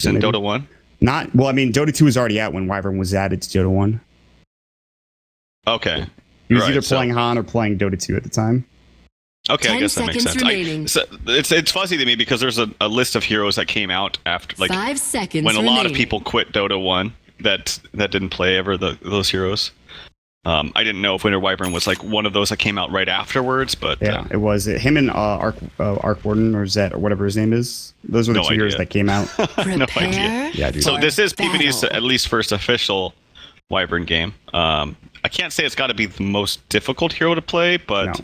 in Dota 1? Not well. I mean, Dota 2 was already out when Wyvern was added to Dota 1. Okay. He was either playing Han or playing Dota 2 at the time. Okay, I guess that makes sense. It's fuzzy to me because there's a list of heroes that came out after, like, 5 seconds when a lot of people quit Dota 1 that didn't play ever those heroes. I didn't know if Winter Wyvern was like one of those that came out right afterwards, but yeah, it was him and Arc Warden or Zet or whatever his name is. Those were the two heroes that came out. No idea. Yeah, dude. So this is PvD's at least first official Wyvern game. I can't say it's got to be the most difficult hero to play, but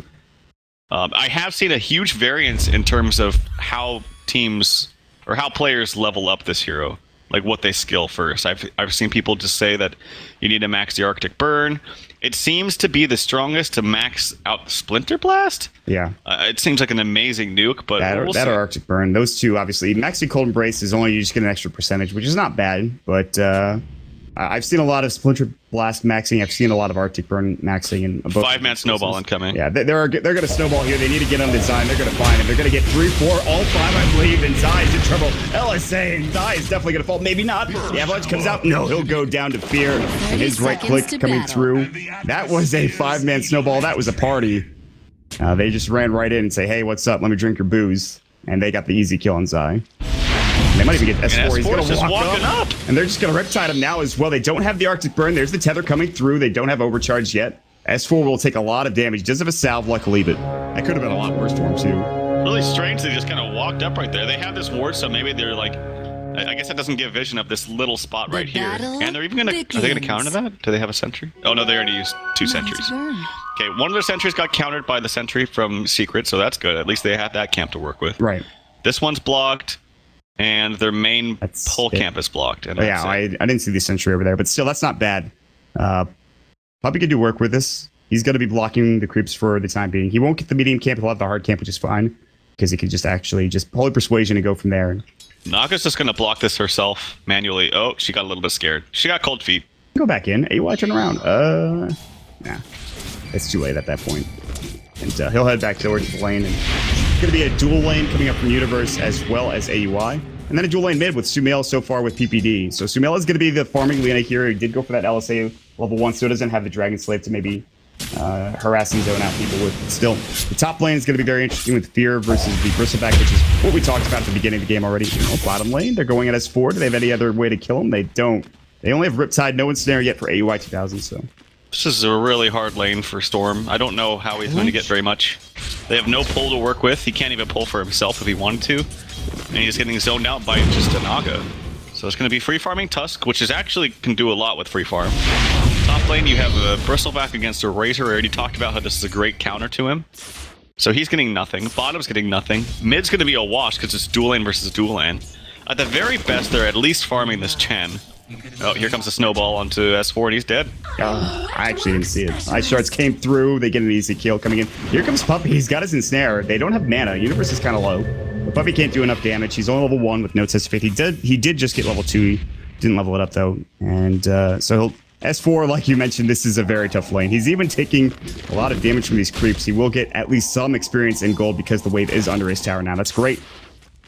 I have seen a huge variance in terms of how teams or how players level up this hero. Like what they skill first. I've seen people just say that you need to max the Arctic Burn. It seems to be the strongest to max out Splinter Blast. Yeah. It seems like an amazing nuke, but that or Arctic Burn. Those two, obviously. Maxing Cold Embrace is only you just get an extra percentage, which is not bad, but I've seen a lot of Splinter Blast maxing. I've seen a lot of Arctic Burn maxing. And 5-man snowball incoming. Yeah, they're going to snowball here. They need to get on design. They're going to find him. They're going to get 3, 4, all 5, I believe. And Zai is in trouble. LSA and Zai is definitely going to fall. Maybe not. The Avalanche comes out. No, he'll go down to Fear. And his right click coming through. That was a 5-man snowball. That was a party. They just ran right in and say, hey, what's up? Let me drink your booze. And they got the easy kill on Zai. They might even get S4. He's going to walk up. And they're just going to Riptide him now as well. They don't have the Arctic Burn. There's the tether coming through. They don't have overcharge yet. S4 will take a lot of damage. He does have a salve, luckily, but that could have been a lot worse for him, too. Really strange they just kind of walked up right there. They have this ward, so maybe they're like... I guess that doesn't give vision of this little spot right here. And they're even going to... Are they going to counter that? Do they have a sentry? Oh, no, they already used 2 sentries. Okay, one of their sentries got countered by the sentry from Secret, so that's good. At least they have that camp to work with. Right. This one's blocked. And their main pull camp is blocked. And yeah, I didn't see the sentry over there, but still, that's not bad. Puppy could do work with this. He's going to be blocking the creeps for the time being. He won't get the medium camp. He'll have the hard camp, which is fine, because he could just actually just Holy Persuasion and go from there. Naga's just going to block this herself manually. Oh, she got a little bit scared. She got cold feet. Go back in. AY, turn around. Nah. It's too late at that point. And he'll head back towards the lane. And it's going to be a dual lane coming up from Universe as well as AUI. And then a dual lane mid with Sumail so far with PPD. So Sumail is going to be the farming Lena here. He did go for that LSA level 1, so it doesn't have the Dragon Slave to maybe harass and zone out people with. But still, the top lane is going to be very interesting with Fear versus the Bristleback, which is what we talked about at the beginning of the game already. Bottom lane, they're going at S4. Do they have any other way to kill him? They don't. They only have Riptide, no ensnare yet for AUI 2000, so... This is a really hard lane for Storm. I don't know how he's going to get very much. They have no pull to work with. He can't even pull for himself if he wanted to. And he's getting zoned out by just a Naga. So it's going to be free farming Tusk, which is actually can do a lot with free farm. Top lane, you have a Bristleback against a Razor. I already talked about how this is a great counter to him. So he's getting nothing. Bottom's getting nothing. Mid's going to be a wash because it's dual lane versus dual lane. At the very best, they're at least farming this Chen. Oh, here comes the snowball onto S4, and he's dead. I actually didn't see it. Ice Shards came through. They get an easy kill coming in. Here comes Puppy. He's got his ensnare. They don't have mana. Universe is kind of low. But Puppy can't do enough damage. He's only level 1 with no test of faith. He did just get level 2. He didn't level it up, though. And so S4, like you mentioned, this is a very tough lane. He's even taking a lot of damage from these creeps. He will get at least some experience in gold because the wave is under his tower now. That's great.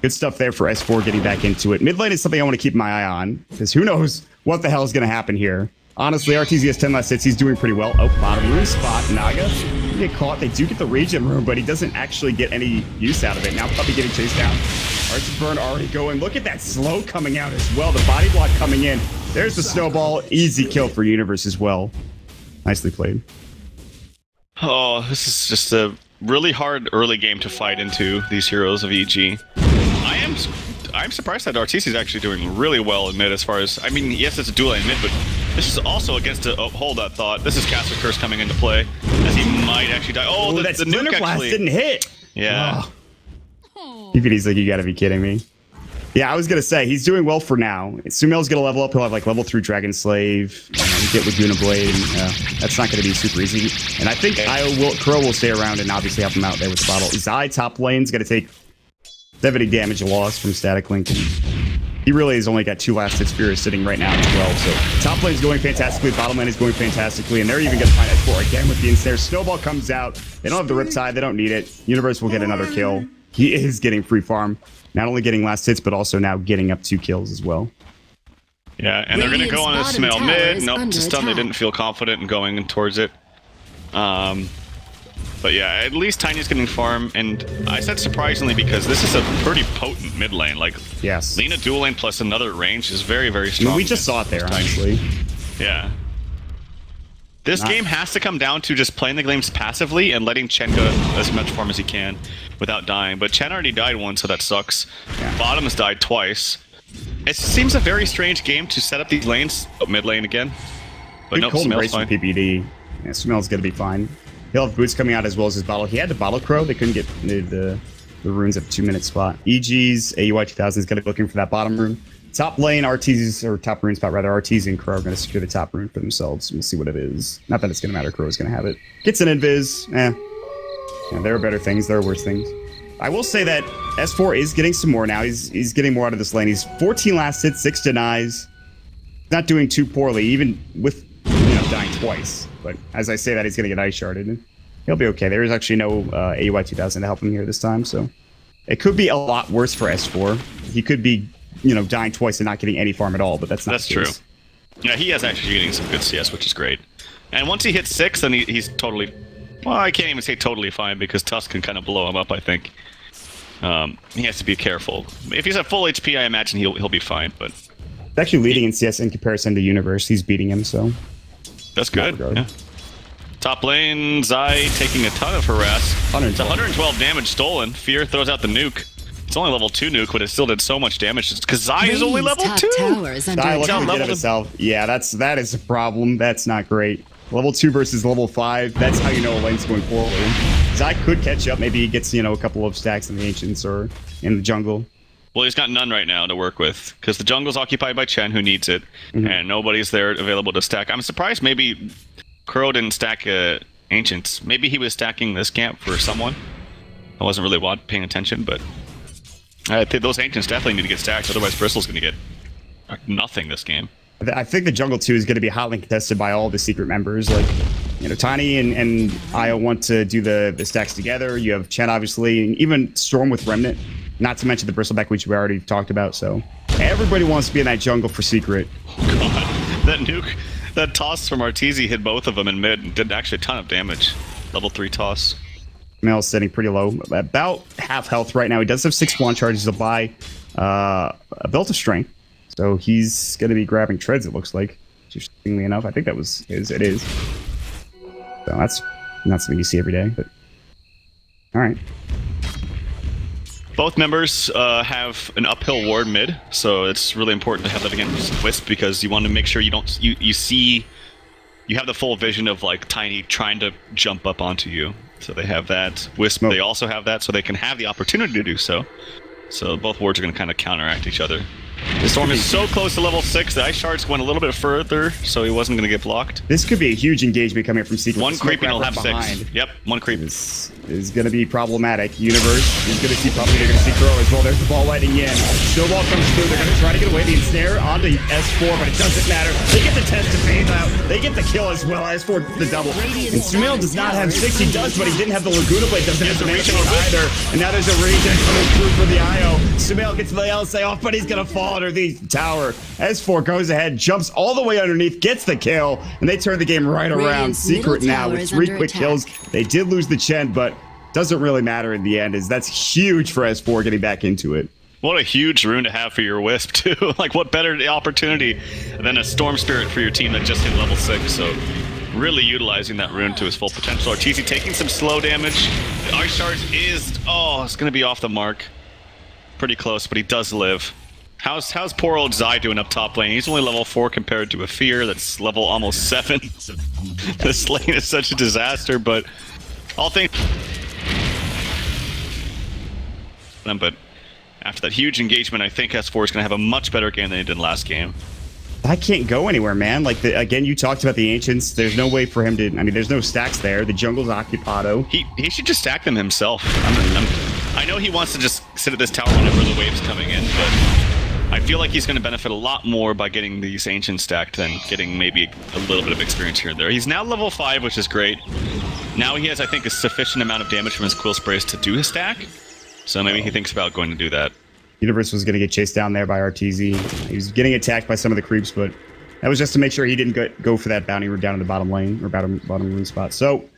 Good stuff there for S4 getting back into it. Mid lane is something I want to keep my eye on, because who knows what the hell is going to happen here. Honestly, RTZ has 10 last hits. He's doing pretty well. Oh, bottom room spot. Naga. They get caught. They do get the regen room, but he doesn't actually get any use out of it. Now Puppy getting chased down. Arctic Burn already going. Look at that slow coming out as well. The body block coming in. There's the snowball. Easy kill for Universe as well. Nicely played. Oh, this is just a really hard early game to fight into, these heroes of EG. I'm surprised that RTC is actually doing really well in mid as far as... I mean, yes, it's a dual lane mid, but this is also against a... Oh, hold that thought. This is Caster Curse coming into play, as he might actually die. Oh, the nuke actually... didn't hit! Yeah. Oh. PPD's like, you gotta be kidding me. Yeah, I was gonna say, he's doing well for now. Sumail's gonna level up. He'll have like level 3 Dragon Slave, get Laguna Blade. That's not gonna be super easy. And I think Crow will stay around and obviously help him out there with the bottle. Zai top lane's gonna take 70 damage loss from Static Link. He really has only got 2 last hit spears sitting right now as well. So top lane's going fantastically, bottom lane is going fantastically, and they're even gonna find S4 again with the ensnare. Snowball comes out. They don't have the Riptide, they don't need it. Universe will get another kill. He is getting free farm. not only getting last hits, but also now getting up 2 kills as well. Yeah, and they're going to go on a smell mid. Nope, just done. They didn't feel confident in going towards it. But yeah, at least Tiny's getting farm, and I said surprisingly because this is a pretty potent mid lane. Like, yes, Lina dual lane plus another range is very, very strong. I mean, we just saw it there, honestly. Yeah. This game has to come down to just playing the games passively and letting Chen go as much farm as he can without dying. But Chen already died once, so that sucks. Yeah. Bottom's died twice. It seems a very strange game to set up these lanes. Oh, mid lane again. But no, Smel's fine. PPD. Yeah, Smel's gonna be fine. He'll have boots coming out as well as his bottle. He had the bottle crow. They couldn't get the runes at the 2-minute spot. EG's AUI 2000 is gonna be looking for that bottom rune. Top lane, RT's, or top rune spot rather, RT's and Crow are going to secure the top rune for themselves. We'll see what it is. Not that it's going to matter, Crow's going to have it. Gets an invis, Yeah, there are better things, there are worse things. I will say that S4 is getting some more now. He's getting more out of this lane. He's 14 last hits, 6 denies. Not doing too poorly, even with dying twice. But as I say that, he's going to get ice sharded. He'll be okay. There is actually no AUI 2000 to help him here this time, so it could be a lot worse for S4. He could be dying twice and not getting any farm at all, but that's not the case. True. Yeah, he is actually getting some good CS, which is great. And once he hits 6, then he's totally... Well, I can't even say totally fine, because Tusk can kind of blow him up, I think. He has to be careful. If he's at full HP, I imagine he'll be fine, but... He's actually leading in CS in comparison to Universe. He's beating him, so... That's good, yeah. Top lane, Zai taking a ton of harass. It's 112 damage stolen. Fear throws out the nuke. It's only level 2 nuke, but it still did so much damage. It's because Zai is only level 2. Zai looking to get of himself. Yeah, that is a problem. That's not great. Level 2 versus level 5. That's how you know a lane's going forward. Zai could catch up. Maybe he gets a couple of stacks in the Ancients or in the jungle. Well, he's got none right now to work with because the jungle's occupied by Chen, who needs it, and nobody's there available to stack. I'm surprised maybe Crow didn't stack Ancients. Maybe he was stacking this camp for someone. I wasn't really paying attention, but. I think those Ancients definitely need to get stacked, otherwise Bristol's going to get nothing this game. I think the jungle 2 is going to be hotly contested by all the secret members. Like, Tiny and Io want to do the stacks together. You have Chen, obviously, and even Storm with Remnant. Not to mention the Bristleback, which we already talked about. So everybody wants to be in that jungle for secret. Oh, God. That nuke, that toss from Arteezy hit both of them in mid and did actually a ton of damage. Level 3 toss. Mel's sitting pretty low, about half health right now. He does have 6 wand charges to buy a belt of strength, so he's going to be grabbing treads. It looks like, interestingly enough. I think that was it is. So that's not something you see every day, but all right. Both members have an uphill ward mid, so it's really important to have that against Wisp because you want to make sure you have the full vision of like Tiny trying to jump up onto you. So they have that. Wisp, they also have that, so they can have the opportunity to do so. So both wards are going to kind of counteract each other. The Storm is so close to level 6, the Ice Shard's went a little bit further, so he wasn't going to get blocked. This could be a huge engagement coming from Secret. One creep and he'll have 6. Yep, one creep. This is going to be problematic. Universe is going to see, probably they're going to see Crow as well. There's the ball lighting in. Snowball comes through. They're going to try to get away the ensnare onto S4, but it doesn't matter. They get the test to phase out. They get the kill as well. S4 the double. And Sumail does not have 6. He does, but he didn't have the Laguna Blade. Doesn't have the regen either. And now there's a regen coming through for the IO. Sumail gets the LSA off, but he's going to fall under the tower. S4 goes ahead, jumps all the way underneath, gets the kill, and they turn the game right around. Secret now with 3 quick kills. They did lose the Chen, but doesn't really matter in the end, as that's huge for S4 getting back into it. What a huge rune to have for your Wisp, too. Like, what better opportunity than a Storm Spirit for your team that just hit level 6, so really utilizing that rune to his full potential. Arteezy taking some slow damage. The Ice Shard is, it's going to be off the mark. Pretty close, but he does live. How's poor old Zai doing up top lane? He's only level 4 compared to a Fear that's level almost 7. This lane is such a disaster, but all things... But after that huge engagement, I think S4 is going to have a much better game than he did last game. I can't go anywhere, man. Like, again, you talked about the Ancients. There's no way for him to... I mean, there's no stacks there. The jungle's occupado. He should just stack them himself. I know he wants to just sit at this tower whenever the wave's coming in, but I feel like he's going to benefit a lot more by getting these Ancients stacked than getting maybe a little bit of experience here and there. He's now level 5, which is great. Now he has, I think, a sufficient amount of damage from his Quill Sprays to do his stack. So maybe he thinks about going to do that. Universe was going to get chased down there by RTZ. He was getting attacked by some of the creeps, but that was just to make sure he didn't go for that bounty route down in the bottom lane, or bottom rune spot. So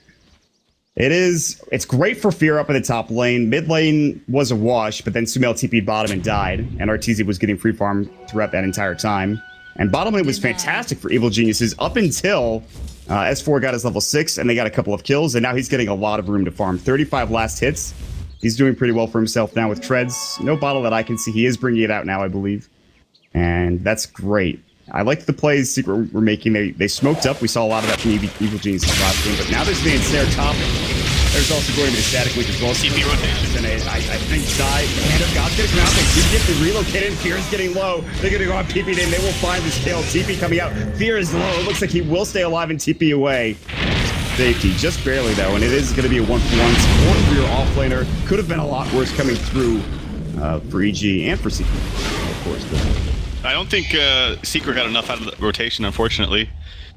it's great for Fear up in the top lane. Mid lane was a wash, but then Sumail TP'd bottom and died, and RTZ was getting free farm throughout that entire time. And bottom lane was fantastic for Evil Geniuses up until S4 got his level 6, and they got a couple of kills, and now he's getting a lot of room to farm. 35 last hits. He's doing pretty well for himself now with treads. No bottle that I can see. He is bringing it out now, I believe. And that's great. I like the plays Secret were making. They smoked up. We saw a lot of that from Evil Geniuses last game, but now there's the ensnare top. There's also going to be the static link as well. CP rotation. And I think Zai, Hand of God's going to come out. They do get the relocated. Fear is getting low. They're going to go on TP in. They will find this kill. TP coming out. Fear is low. It looks like he will stay alive and TP away. Safety, just barely though, and it is going to be a 1-for-1 support for your offlaner. Could have been a lot worse coming through for EG and for Secret, of course. But I don't think Secret got enough out of the rotation, unfortunately.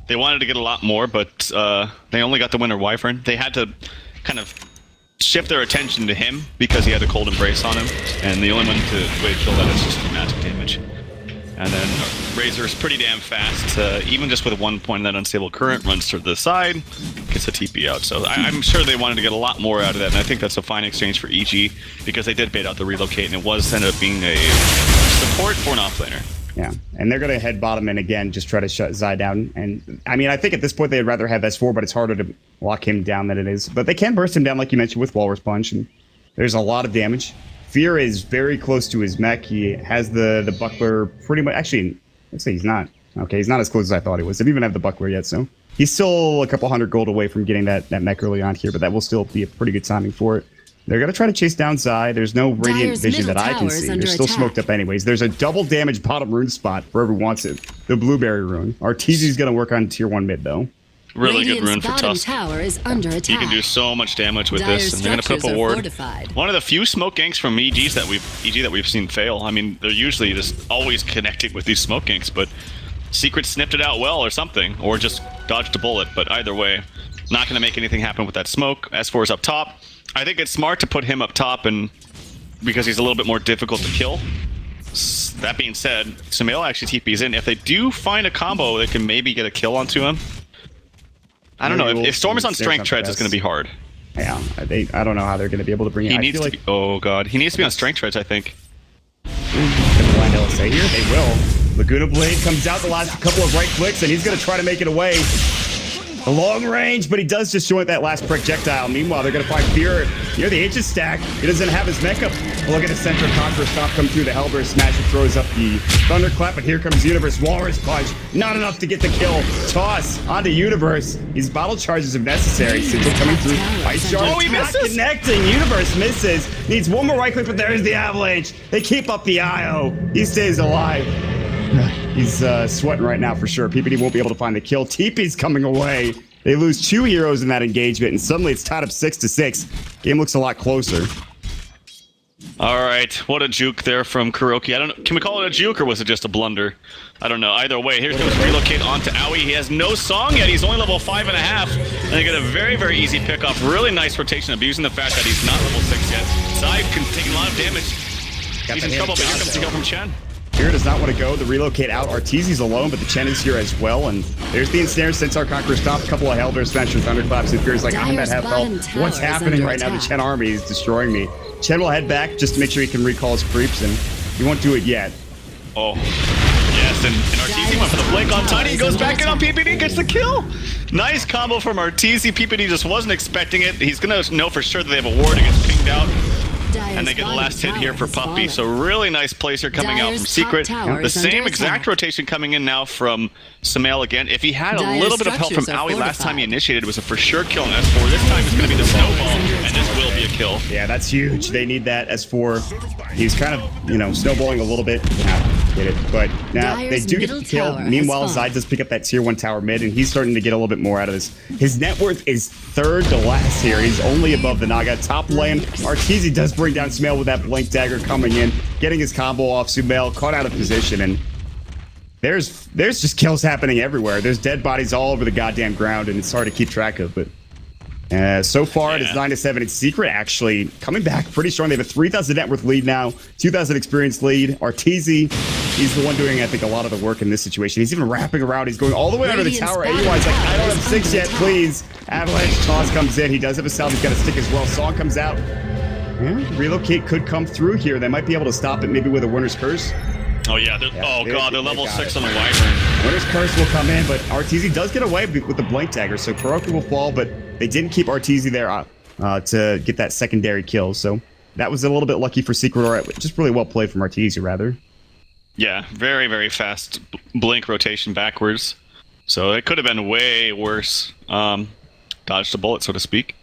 They wanted to get a lot more, but they only got the winner Wyvern. They had to kind of shift their attention to him because he had a cold embrace on him, and the only way to kill that is just magic damage. And then Razor's pretty damn fast, even just with 1 point that unstable current, runs to the side, gets a TP out. So I'm sure they wanted to get a lot more out of that, and I think that's a fine exchange for EG, because they did bait out the relocate, and it was ended up being a support for an offlaner. Yeah, and they're going to head bottom in again, just try to shut Zai down. And I mean, I think at this point they'd rather have S4, but it's harder to lock him down than it is. But they can burst him down, like you mentioned, with Walrus Punch, and there's a lot of damage. Fear is very close to his mech. He has the buckler pretty much. Actually, let's say he's not. Okay, he's not as close as I thought he was. Didn't even have the buckler yet, so he's still a couple hundred gold away from getting that mech early on here, but that will still be a pretty good timing for it. They're going to try to chase down Zai. There's no radiant vision that I can see. They're still smoked up anyways. There's a double damage bottom rune spot for whoever wants it. The blueberry rune. RTZ's going to work on tier 1 mid, though. Really good rune for Tusk. Tower is under attack. He can do so much damage with this, and they're going to put up a ward. One of the few smoke ganks from EG that we've seen fail. I mean, they're usually just always connected with these smoke ganks, but Secret sniffed it out well or something, or just dodged a bullet. But either way, not going to make anything happen with that smoke. S4 is up top. I think it's smart to put him up top, and because he's a little bit more difficult to kill. That being said, Sumail actually TPs in. If they do find a combo, they can maybe get a kill onto him. I don't know. If Storm is on strength treads, it's going to be hard. Yeah, I don't know how they're going to be able to bring it. He needs to be. Oh god, he needs to be on strength treads, I think. Gonna blind LSA here. They will. Laguna Blade comes out the last couple of right clicks, and he's going to try to make it away. A long range, but he does just join that last projectile. Meanwhile, they're going to find Fear near the Aegis stack. He doesn't have his mecha. Look at the center. Conqueror Stop come through. The Hellbear Smasher throws up the Thunderclap, but here comes Universe. Walrus Punch. Not enough to get the kill. Toss onto Universe. These bottle charges if necessary. Sigil coming through. Ice Shard. Oh, he not misses. Connecting. Universe misses. Needs one more right click, but there's the Avalanche. They keep up the IO. He stays alive. He's sweating right now for sure. PPD won't be able to find the kill. TP's coming away. They lose 2 heroes in that engagement, and suddenly it's tied up 6-6. Game looks a lot closer. All right, what a juke there from Kuroki. I don't know. Can we call it a juke, or was it just a blunder? I don't know. Either way, here goes relocate onto Aoi. He has no song yet. He's only level 5.5, and they get a very, very easy pickoff. Really nice rotation, abusing the fact that he's not level 6 yet. Zai can take a lot of damage. He's in trouble, but here comes the kill from Chen. Fear does not want to go. The relocate out. Arteezy's alone, but the Chen is here as well. And there's the ensnare since our Conqueror stopped. A couple of Hellbear Smasher Thunderclaps. And Fear's like, I'm at half health. What's happening right now? The Chen army is destroying me. Chen will head back just to make sure he can recall his creeps, and he won't do it yet. Oh, yes, and Arteezy went for the blink on Tiny. He goes back in on PPD, gets the kill. Nice combo from Arteezy. PPD just wasn't expecting it. He's going to know for sure that they have a ward. It gets pinged out. And they get the last hit here for Puppy. So really nice plays here coming out from Secret. The same exact rotation coming in now from Sumail again. If he had a little bit of help from Aoi last time he initiated, it was a for sure kill on S4. This time it's going to be the snowball, and this will be a kill. Yeah, that's huge. They need that S4. He's kind of, you know, snowballing a little bit. Get it. But now they do get the kill. Meanwhile, Zai does pick up that tier 1 tower mid, and he's starting to get a little bit more out of this. His net worth is 3rd to last here. He's only above the Naga. Top lane, Arteezy does bring down Sumail with that blink dagger coming in, getting his combo off. Sumail caught out of position, and there's just kills happening everywhere. There's dead bodies all over the goddamn ground, and it's hard to keep track of, but So far, it is 9-7. It's Secret actually coming back pretty strong. They have a 3,000 net worth lead now, 2,000 experience lead. Arteezy, he's the one doing, I think, a lot of the work in this situation. He's even wrapping around. He's going all the way under the tower. AUI's like, I don't have 6 yet, please. Avalanche toss comes in. He does have a salve. He's got a stick as well. Song comes out. Yeah, relocate could come through here. They might be able to stop it maybe with a Winner's Curse. Oh, yeah. They're level 6 on the Wyvern. Winner's Curse will come in, but Arteezy does get away with the Blink Dagger, so Kuroki will fall, but they didn't keep Arteezy there to get that secondary kill, so that was a little bit lucky for Secret, or just really well played from Arteezy, rather. Yeah, very, very fast Blink rotation backwards, so it could have been way worse. Dodged a bullet, so to speak.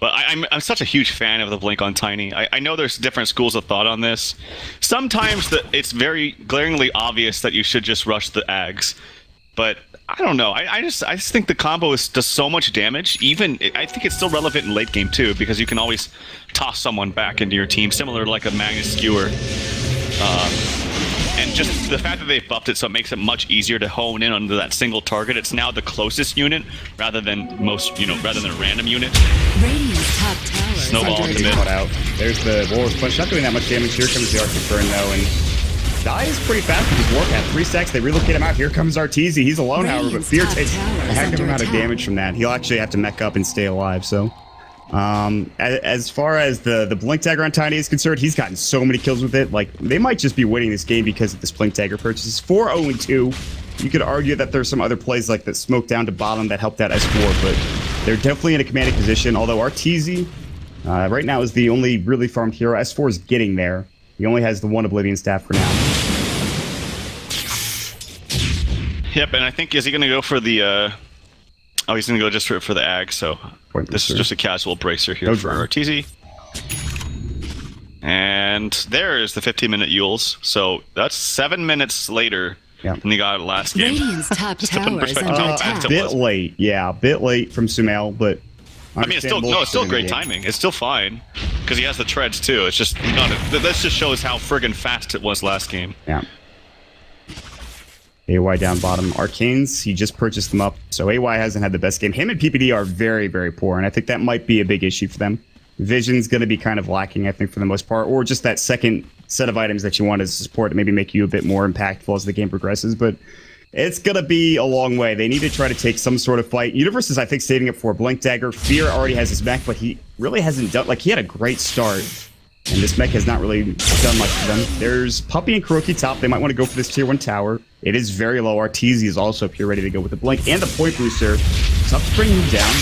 But I'm such a huge fan of the Blink on Tiny. I know there's different schools of thought on this. Sometimes it's very glaringly obvious that you should just rush the Ags. But I don't know. I just think the combo does so much damage. I think it's still relevant in late game too, because you can always toss someone back into your team, similar to like a Magnus Skewer. And just the fact that they've buffed it so it makes it much easier to hone in onto that single target. It's now the closest unit rather than rather than a random unit. Radiant's top tower Snowball in the mid. Out. There's the Warlord's Punch. Not doing that much damage. Here comes the Arctic Burn though, and dies pretty fast with his Warcat. 3 stacks. They relocate him out. Here comes Arteezy. He's alone, however, but Fear takes a heck of amount of damage from that. He'll actually have to mech up and stay alive. So, as far as the Blink Dagger on Tiny is concerned, he's gotten so many kills with it. Like, they might just be winning this game because of this Blink Dagger purchase. It's 4-0-2. You could argue that there's some other plays like that smoke down to bottom that helped that S4, but they're definitely in a commanding position. Although Arteezy right now is the only really farmed hero. S4 is getting there. He only has the 1 Oblivion Staff for now. Yep, and I think, is he going to go for the... Oh, he's going to go just for the Ag, so this is just a casual bracer here for Arteezy. And there is the 15-minute Yules, so that's 7 minutes later than he got it last game. Radiant's top tower is under attack. A bit late, yeah, a bit late from Sumail, but... I mean, it's still great timing. It's still fine, because he has the treads too. It's just, this just shows how friggin' fast it was last game. Yeah. AY down bottom. Arcanes, he just purchased them up, so AY hasn't had the best game. Him and PPD are very, very poor, and I think that might be a big issue for them. Vision's going to be kind of lacking, I think, for the most part, or just that second set of items that you want as support to maybe make you a bit more impactful as the game progresses, but it's going to be a long way. They need to try to take some sort of fight. Universe is, I think, saving it for Blink Dagger. Fear already has his mech, but he really hasn't done... Like, he had a great start, and this mech has not really done much for them. There's Puppey and Kuroki top. They might want to go for this tier 1 tower. It is very low. Arteezy is also up here ready to go with the Blink and the point booster. Tough to bring him down.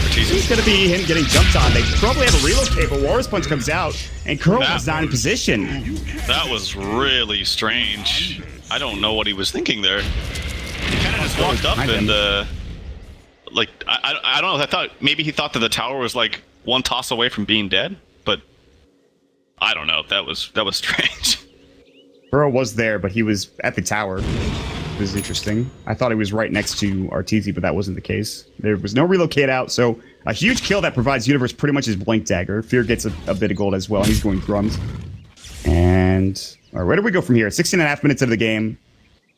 And he's going to be him getting jumped on. They probably have a relocate, but Warrior's Punch comes out, and Kuroki's not in position. That was really strange. I don't know what he was thinking there. He kind of just walked up and, like, I don't know. I thought maybe he thought that the tower was like 1 toss away from being dead, but I don't know. That was strange. Burrow was there, but he was at the tower. It was interesting. I thought he was right next to Arteezy, but that wasn't the case. There was no relocate out, so a huge kill that provides Universe pretty much his Blink Dagger. Fear gets a bit of gold as well. He's going drums. And all right, where do we go from here? 16.5 minutes of the game.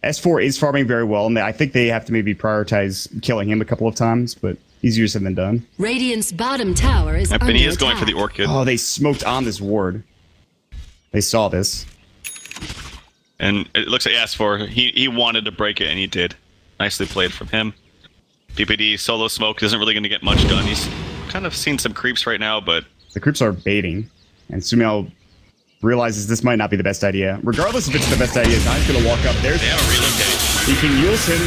S4 is farming very well, and I think they have to maybe prioritize killing him a couple of times, but easier said than done. Radiant's bottom tower is under and he is attack. going for the Orchid. Oh, they smoked on this ward. They saw this. And it looks like S4, he wanted to break it, and he did. Nicely played from him. PPD solo smoke isn't really going to get much done. He's kind of seen some creeps right now, but... The creeps are baiting, and Sumail realizes this might not be the best idea. Regardless if it's the best idea, Zion's going to walk up. There's... They have a relocate. He can use him.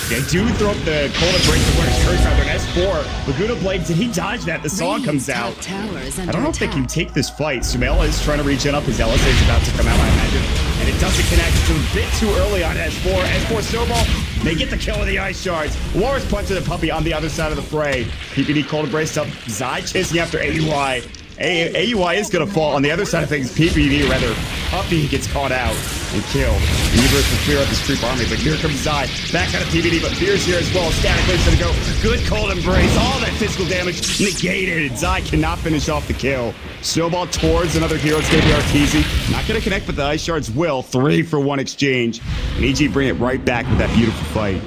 They do throw up the Cold Embrace of Winter's Curse out there. S4. Laguna Blade, did he dodge that? The song comes out. I don't know if they can take this fight. Sumail is trying to regen up. His LSA is about to come out, I imagine. And it doesn't connect. It's a bit too early on S4. S4 Snowball. They get the kill with the Ice Shards. Warriors punch to the Puppey on the other side of the fray. PPD Cold Embrace up. Zai chasing after AUI. AUI is going to fall. On the other side of things, PPD, rather, Puppey gets caught out and killed. Universe will clear up his creep army, but here comes Zai. Back out of PPD, but Fear's here as well. Static Blade's going to go. Good Cold Embrace. All that physical damage negated. Zai cannot finish off the kill. Snowball towards another hero. It's going to be Arteezy. Not going to connect, but the Ice Shards will. 3-for-1 exchange. And EG bring it right back with that beautiful fight.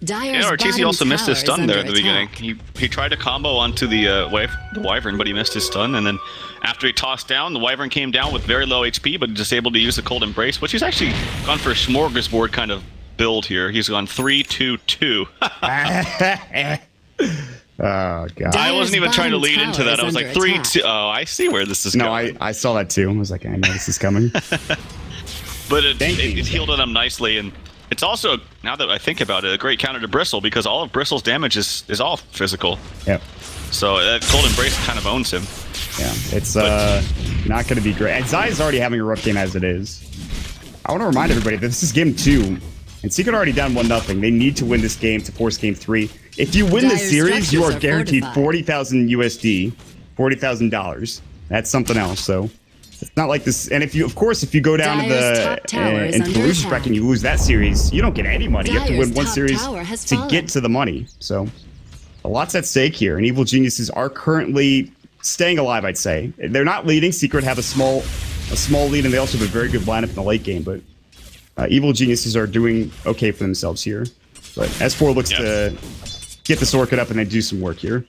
Dyer's Yeah, Ortiz bottom also missed his tower stun is there at under the beginning. attack. He tried to combo onto the Wyvern, but he missed his stun. And then after he tossed down, the Wyvern came down with very low HP, but just able to use the Cold Embrace, which he's actually gone for a smorgasbord kind of build here. He's gone 3-2-2. Oh, God. I wasn't even trying to lead tower into that. is I was like, under 3-2. Oh, I see where this is No, going. I saw that too. I was like, I know this is coming. But it healed him nicely, and it's also, now that I think about it, a great counter to Bristle, because all of Bristle's damage is all physical. Yep. So that Cold Embrace kind of owns him. Yeah, it's not going to be great. And Zai's already having a rough game as it is. I want to remind everybody that this is game 2, and Secret already down 1-0. They need to win this game to force game 3. If you win this Dyer's series, you are structures are guaranteed fortified. 40,000 USD, $40,000. That's something else. So it's not like this. And if you, of course, if you go down Dyer's to top tower is into the under losers attack. bracket and you lose that series, you don't get any money. You have to Dyer's win one top series tower has to fallen. get to the money. So a lot's at stake here, and Evil Geniuses are currently staying alive. I'd say they're not leading. Secret have a small lead, and they also have a very good lineup in the late game. But Evil Geniuses are doing okay for themselves here. But S4 looks to get this Orchid up and then do some work here.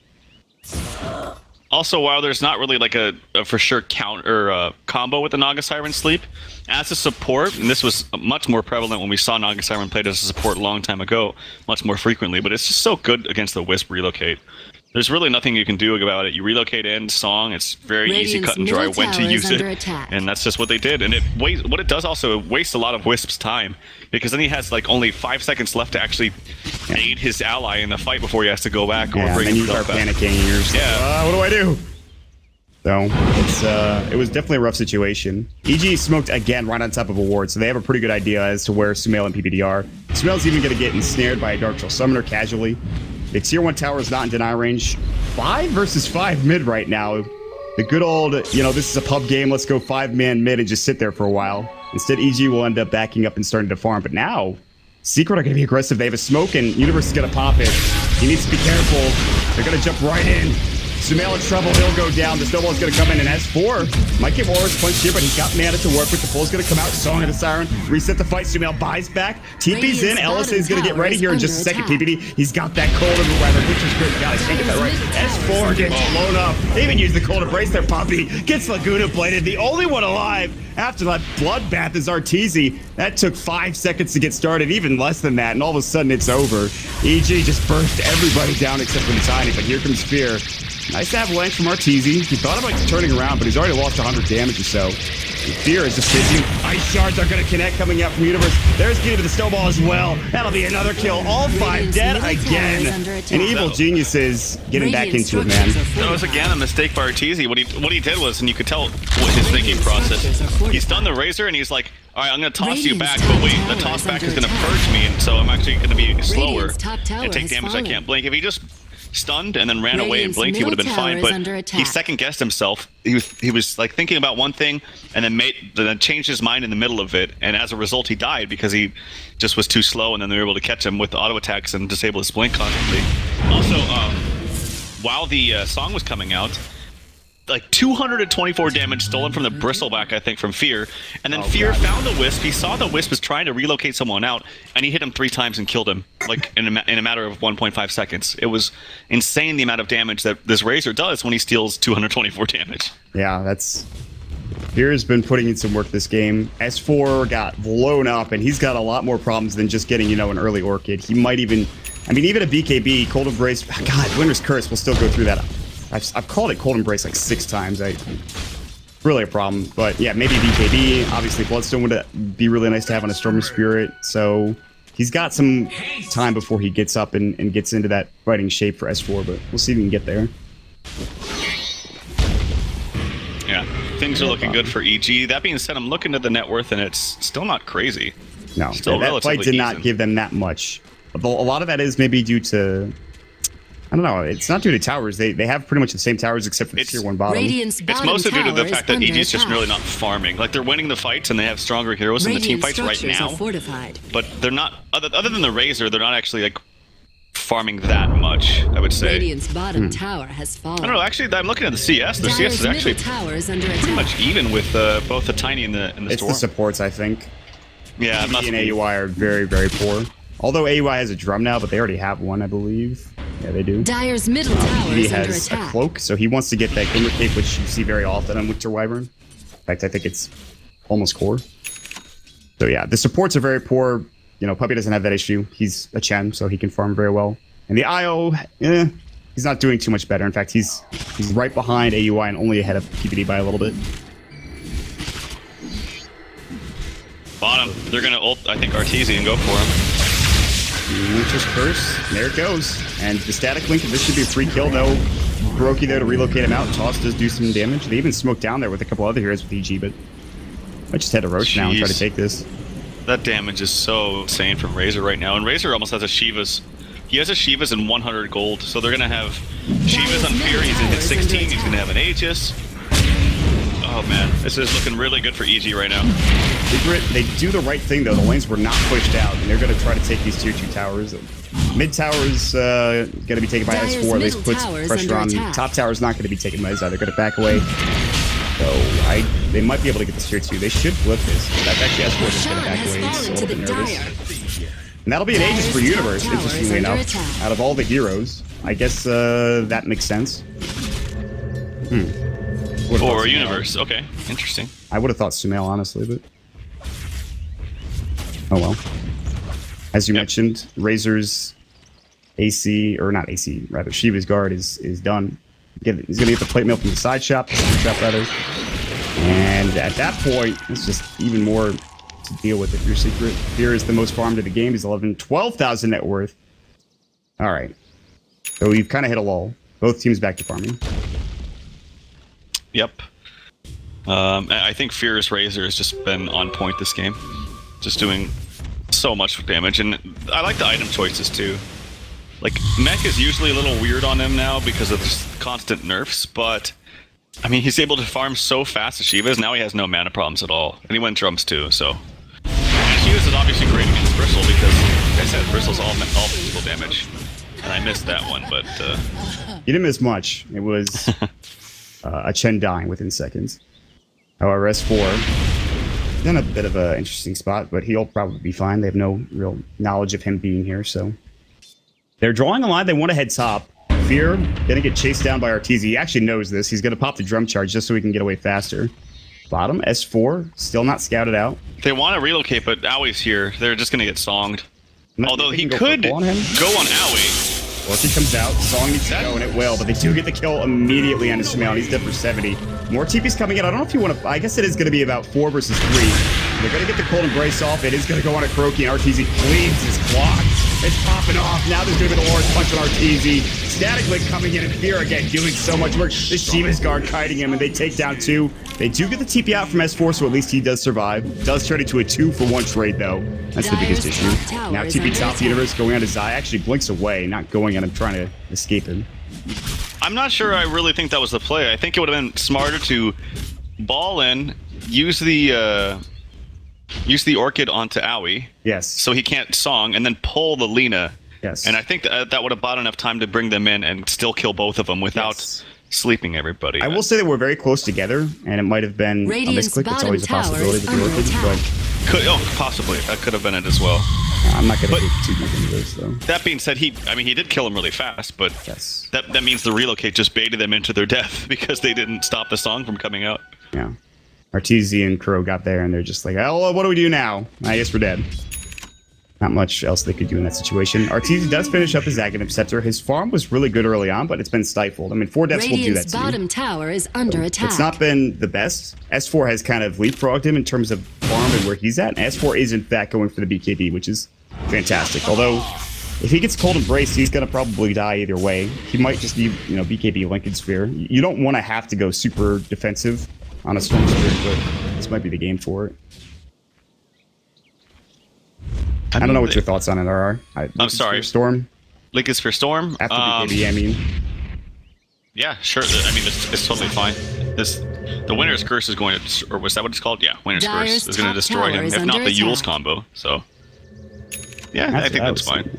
Also, while there's not really like a for sure counter combo with the Naga Siren Sleep, as a support, and this was much more prevalent when we saw Naga Siren played as a support a long time ago, much more frequently, but it's just so good against the Wisp relocate. There's really nothing you can do about it. You relocate in song, it's very easy, Radiant's cut and dry middle when to tower is use it, under attack. and that's just what they did. And what it does also, it wastes a lot of Wisp's time, because then he has like only 5 seconds left to actually aid his ally in the fight before he has to go back or Yeah, bring and you start himself back. panicking, and you're just like, Yeah. what do I do? So it was definitely a rough situation. EG smoked again right on top of a ward, so they have a pretty good idea as to where Sumail and PPD are. Sumail's even going to get ensnared by a Dark Troll Summoner casually. The tier 1 tower is not in deny range. 5 versus 5 mid right now. The good old, this is a pub game, let's go 5-man mid and just sit there for a while. Instead, EG will end up backing up and starting to farm. But now, Secret are going to be aggressive. They have a smoke, and Universe is going to pop it. He needs to be careful. They're going to jump right in. Sumail in trouble. He'll go down. The snowball's going to come in, and S4 might get Warrior's Punch here, but he's got mana to work with. The pull's going to come out. Song of the Siren. Reset the fight. Sumail buys back. TP's in. Radiant's LSA is going to get ready here in just a second. PPD, he's got that cold of the weather, which is good. God, I can't get that right. S4 gets blown up. They even used the cold embrace there. Poppy gets Laguna bladed. The only one alive after that bloodbath is Arteezy. That took 5 seconds to get started, even less than that, and all of a sudden it's over. EG just burst everybody down except for the Tiny, but here comes Fear. Nice avalanche from Arteezy. He thought about turning around, but he's already lost 100 damage or so. And Fear is just hitting. Ice shards are going to connect coming out from Universe. There's getting to the snowball as well. That'll be another kill. All 5 dead again. And Evil Geniuses getting back into it, man. That was again a mistake by Arteezy. What he did was, and you could tell what his thinking process. He's done the Razor, and he's like, all right, I'm going to toss you back, but wait, the toss back is going to purge me, and so I'm actually going to be slower and take damage I can't blink. If he just stunned and then ran away and blinked, he would have been fine, but he second-guessed himself. He was like thinking about one thing and then changed his mind in the middle of it, and as a result he died because he just was too slow, and then they were able to catch him with auto attacks and disable his blink constantly. Also, while the song was coming out, like 224 damage stolen from the Bristleback, I think, from Fear. And then Fear found the Wisp. He saw the Wisp was trying to relocate someone out, and he hit him 3 times and killed him, like in a matter of 1.5 seconds. It was insane the amount of damage that this Razor does when he steals 224 damage. Yeah, that's... Fear has been putting in some work this game. S4 got blown up, and he's got a lot more problems than just getting, an early Orchid. He might even... I mean, even a BKB, Cold Embrace... God, Winter's Curse will still go through that. I've called it Cold Embrace like 6 times. Really a problem. But yeah, maybe BKB. Obviously, Bloodstone would be really nice to have on a Storm Spirit. So he's got some time before he gets up and gets into that fighting shape for S4. But we'll see if we can get there. Yeah, things are looking good for EG. That being said, I'm looking at the net worth, and it's still not crazy. No, still that fight did not give them that much. A lot of that is maybe due to... I don't know. It's not due to towers. They have pretty much the same towers except for the tier 1 bottom. It's mostly due to the fact that EG is just really not farming. Like, they're winning the fights and they have stronger heroes in the team fights right now. But they're not, other than the Razor, they're not actually like farming that much, I would say. Radiant's bottom tower has fallen. I don't know. Actually, I'm looking at the CS. The CS is actually pretty much even with both the Tiny and the Storm. It's the supports, I think. Yeah, EG and AUI are very, very poor. Although AUI has a drum now, but they already have one, I believe. Yeah, they do. Dire's middle tower He is under has a attack. cloak, so he wants to get that Glimmer Cape, which you see very often on Winter Wyvern. In fact, I think it's almost core. So yeah, the supports are very poor. You know, Puppy doesn't have that issue. He's a Chen, so he can farm very well. And the IO, he's not doing too much better. In fact, he's right behind AUI and only ahead of PPD by a little bit. Bottom, they're gonna ult, I think, Arteezy and go for him. Winter's Curse, there it goes. And the static link, this should be a free kill. No Kuroki there to relocate him out. Toss does do some damage. They even smoked down there with a couple other heroes with EG, but I just head to Roche now and try to take this. That damage is so insane from Razor right now. And Razor almost has a Shiva's. He has a Shiva's and 100 gold, so they're gonna have Shiva's on Fury. He's gonna hit 16. He's gonna have an Aegis. Oh man, this is looking really good for EG right now. They do the right thing though. The lanes were not pushed out, and they're going to try to take these tier 2 towers. Mid tower is going to be taken by S4. At least puts pressure on. Top tower is not going to be taken by Zai. They're going to back away. So they might be able to get this tier 2. They should flip this. That's actually S4 just going to back away. He's a little bit nervous. And that'll be an Aegis for Universe, interestingly enough. Out of all the heroes, I guess that makes sense. For Universe, okay, interesting. I would have thought Sumail, honestly, but oh well. As you mentioned, Razor's AC, or not AC, rather Shiva's guard is done. He's gonna get the plate mail from the side shop, rather. And at that point, it's just even more to deal with if your secret. Fear is the most farmed in the game. He's 12,000 net worth. All right, so we've kind of hit a lull. Both teams back to farming. Yep. I think Fear's Razor has just been on point this game. Just doing so much damage, and I like the item choices too. Like, Mech is usually a little weird on him now because of just constant nerfs, but I mean, he's able to farm so fast as Shiva's, now he has no mana problems at all. And he went drums too, so. And Shiva's is obviously great against Bristle because, like I said, Bristle's all physical damage. And I missed that one, but... You didn't miss much. It was... a Chen dying within seconds. However, S4 in a bit of an interesting spot, but he'll probably be fine. They have no real knowledge of him being here, so they're drawing a line. They want to head top. Fear gonna get chased down by Arteezy. He actually knows this. He's gonna pop the drum charge just so he can get away faster. Bottom S4 still not scouted out. They want to relocate, but Aui's here. They're just gonna get songed. Although he could go on Aui. Or if he comes out, Song needs to go, and it will, but they do get the kill immediately on his Sumail. He's dead for 70. More TP's coming in. I don't know if you want to... I guess it is going to be about 4 versus 3. They're going to get the Cold Embrace off. It is going to go on a Kuroki, and Arteezy cleans his clock. It's popping off. Now there's going to be the Lord's Punch on Arteezy. Static Link coming in, and Fear again doing so much work. The Shiva's guard kiting him, and they take down 2. They do get the TP out from S4, so at least he does survive. Does turn into a 2-for-1 trade, though. That's the biggest issue. Now TP top Universe going on to Zai. Actually blinks away, not going on him, trying to escape him. I'm not sure I really think that was the play. I think it would have been smarter to ball in, use the Orchid onto Aui. Yes. So he can't song, and then pull the Lina. Yes. And I think that would have bought enough time to bring them in and still kill both of them without sleeping everybody. I will say they were very close together, and it might have been a misclick. That's always a possibility with the Orchid, but possibly. That could have been it as well. I'm not going to get too deep into this, though. That being said, he did kill him really fast, but that means the relocate just baited them into their death because they didn't stop the song from coming out. Yeah. Arteezy and Crow got there, and they're just like, oh, what do we do now? I guess we're dead. Not much else they could do in that situation. Arteezy does finish up his Aghanim Scepter. His farm was really good early on, but it's been stifled. I mean, 4 deaths will do that to bottom tower is under attack. It's not been the best. S4 has kind of leapfrogged him in terms of farm and where he's at. And S4 is, in fact, going for the BKB, which is fantastic. Although, if he gets Cold Embrace, he's going to probably die either way. He might just need, BKB Lincoln Sphere. You don't want to have to go super defensive on a Storm Spirit, but this might be the game for it. I don't know what your thoughts on it are. I'm sorry. Storm? Lincoln Sphere Storm? After BKB, I mean. Yeah, sure. I mean, it's totally fine. The Winter's Curse is going to... Or was that what it's called? Yeah, Winter's Curse is going to destroy him, if not the Yule's combo. So, yeah, I think that's fine.